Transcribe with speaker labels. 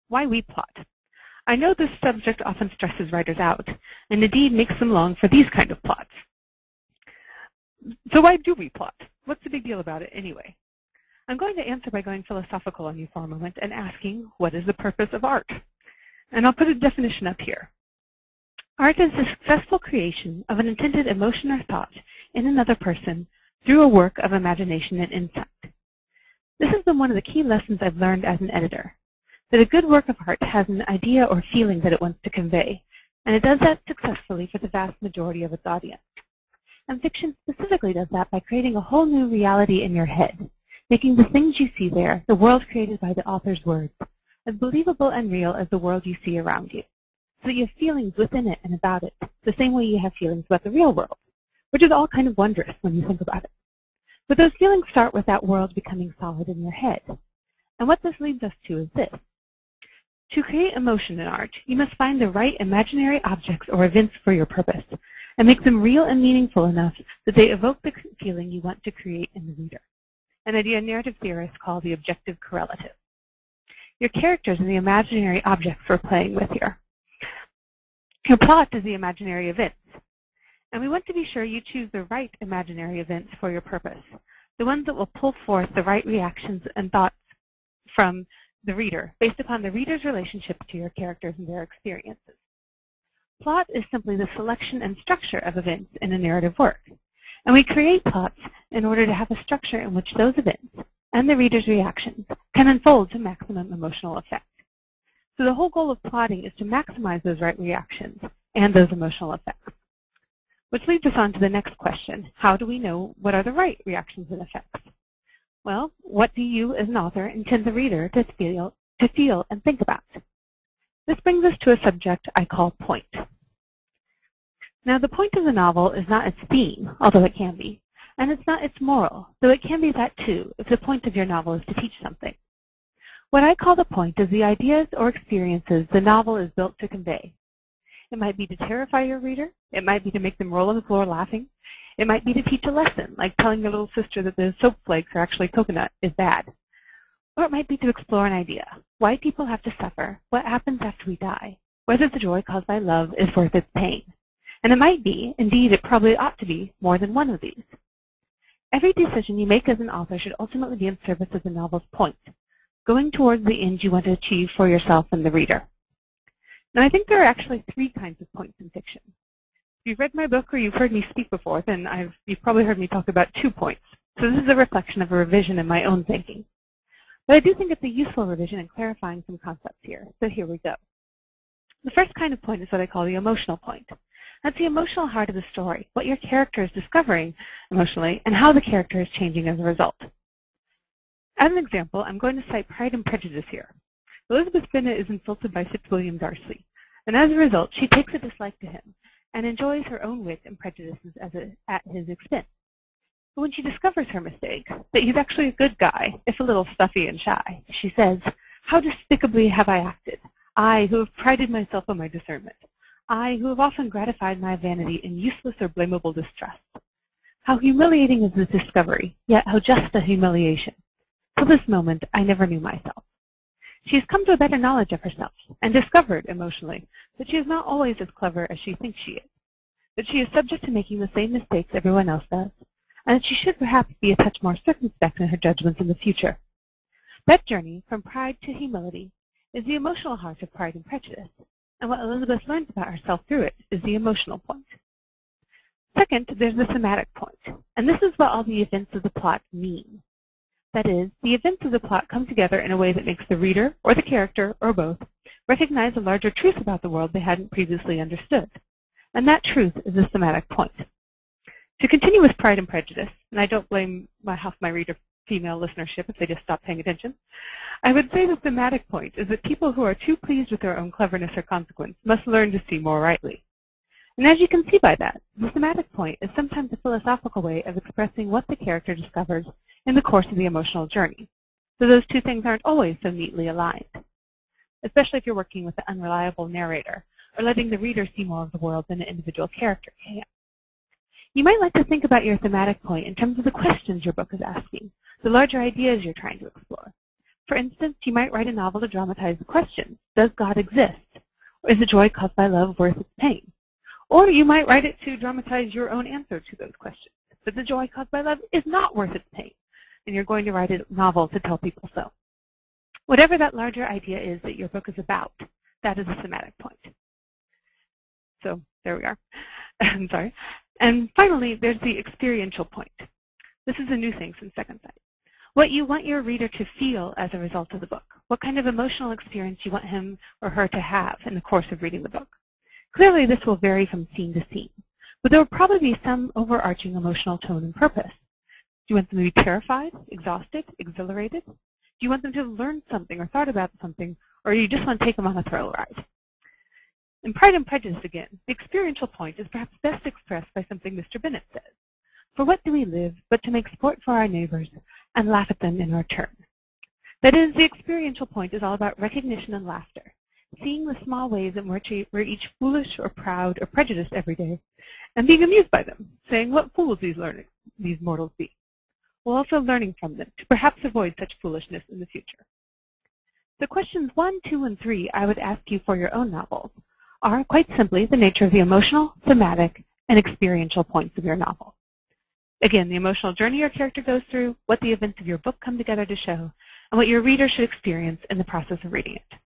Speaker 1: Why we plot? I know this subject often stresses writers out, and indeed makes them long for these kind of plots. So why do we plot? What's the big deal about it anyway? I'm going to answer by going philosophical on you for a moment and asking, what is the purpose of art? And I'll put a definition up here. Art is the successful creation of an intended emotion or thought in another person through a work of imagination and insight. This has been one of the key lessons I've learned as an editor, that a good work of art has an idea or feeling that it wants to convey, and it does that successfully for the vast majority of its audience. And fiction specifically does that by creating a whole new reality in your head, making the things you see there, the world created by the author's words, as believable and real as the world you see around you, so that you have feelings within it and about it, the same way you have feelings about the real world, which is all kind of wondrous when you think about it. But those feelings start with that world becoming solid in your head. And what this leads us to is this. To create emotion in art, you must find the right imaginary objects or events for your purpose, and make them real and meaningful enough that they evoke the feeling you want to create in the reader, an idea narrative theorists call the objective correlative. Your characters are the imaginary objects we're playing with here. Your plot is the imaginary events, and we want to be sure you choose the right imaginary events for your purpose, the ones that will pull forth the right reactions and thoughts from the reader, based upon the reader's relationship to your characters and their experiences. Plot is simply the selection and structure of events in a narrative work, and we create plots in order to have a structure in which those events and the reader's reactions can unfold to maximum emotional effect. So the whole goal of plotting is to maximize those right reactions and those emotional effects. Which leads us on to the next question. How do we know what are the right reactions and effects? Well, what do you as an author intend the reader to feel and think about? This brings us to a subject I call point. Now, the point of the novel is not its theme, although it can be, and it's not its moral, though it can be that too, if the point of your novel is to teach something. What I call the point is the ideas or experiences the novel is built to convey. It might be to terrify your reader. It might be to make them roll on the floor laughing. It might be to teach a lesson, like telling your little sister that the soap flakes are actually coconut is bad. Or it might be to explore an idea, why people have to suffer, what happens after we die, whether the joy caused by love is worth its pain. And it might be, indeed it probably ought to be, more than one of these. Every decision you make as an author should ultimately be in service of the novel's point, going towards the end you want to achieve for yourself and the reader. Now, I think there are actually three kinds of points in fiction. If you've read my book or you've heard me speak before, then you've probably heard me talk about 2 points. So this is a reflection of a revision in my own thinking. But I do think it's a useful revision in clarifying some concepts here. So here we go. The first kind of point is what I call the emotional point. That's the emotional heart of the story, what your character is discovering emotionally, and how the character is changing as a result. As an example, I'm going to cite Pride and Prejudice here. Elizabeth Bennet is insulted by Fitzwilliam Darcy, and as a result, she takes a dislike to him and enjoys her own wit and prejudices at his expense. But when she discovers her mistake, that he's actually a good guy, if a little stuffy and shy, she says, "How despicably have I acted, I who have prided myself on my discernment, I who have often gratified my vanity in useless or blamable distrust. How humiliating is this discovery, yet how just a humiliation. Till this moment, I never knew myself." She has come to a better knowledge of herself and discovered, emotionally, that she is not always as clever as she thinks she is, that she is subject to making the same mistakes everyone else does, and that she should perhaps be a touch more circumspect in her judgments in the future. That journey from pride to humility is the emotional heart of Pride and Prejudice, and what Elizabeth learns about herself through it is the emotional point. Second, there's the thematic point, and this is what all the events of the plot mean. That is, the events of the plot come together in a way that makes the reader, or the character, or both, recognize a larger truth about the world they hadn't previously understood. And that truth is the thematic point. To continue with Pride and Prejudice, and I don't blame half my reader female listenership if they just stop paying attention, I would say the thematic point is that people who are too pleased with their own cleverness or consequence must learn to see more rightly. And as you can see by that, the thematic point is sometimes a philosophical way of expressing what the character discovers in the course of the emotional journey. So those two things aren't always so neatly aligned, especially if you're working with an unreliable narrator or letting the reader see more of the world than an individual character can. You might like to think about your thematic point in terms of the questions your book is asking, the larger ideas you're trying to explore. For instance, you might write a novel to dramatize the question, does God exist? Or is the joy caused by love worth its pain? Or you might write it to dramatize your own answer to those questions, that the joy caused by love is not worth its pain, and you're going to write a novel to tell people so. Whatever that larger idea is that your book is about, that is a thematic point. So there we are. I'm sorry. And finally, there's the experiential point. This is a new thing since Second Sight. What you want your reader to feel as a result of the book. What kind of emotional experience you want him or her to have in the course of reading the book. Clearly, this will vary from scene to scene, but there will probably be some overarching emotional tone and purpose. Do you want them to be terrified, exhausted, exhilarated? Do you want them to have learned something or thought about something, or do you just want to take them on a thrill ride? In Pride and Prejudice again, the experiential point is perhaps best expressed by something Mr. Bennet says. For what do we live but to make sport for our neighbors and laugh at them in our turn? That is, the experiential point is all about recognition and laughter, seeing the small ways in which we're each foolish or proud or prejudiced every day, and being amused by them, saying what fools these mortals be, while also learning from them to perhaps avoid such foolishness in the future. The questions 1, 2, and 3 I would ask you for your own novels are, quite simply, the nature of the emotional, thematic, and experiential points of your novel. Again, the emotional journey your character goes through, what the events of your book come together to show, and what your reader should experience in the process of reading it.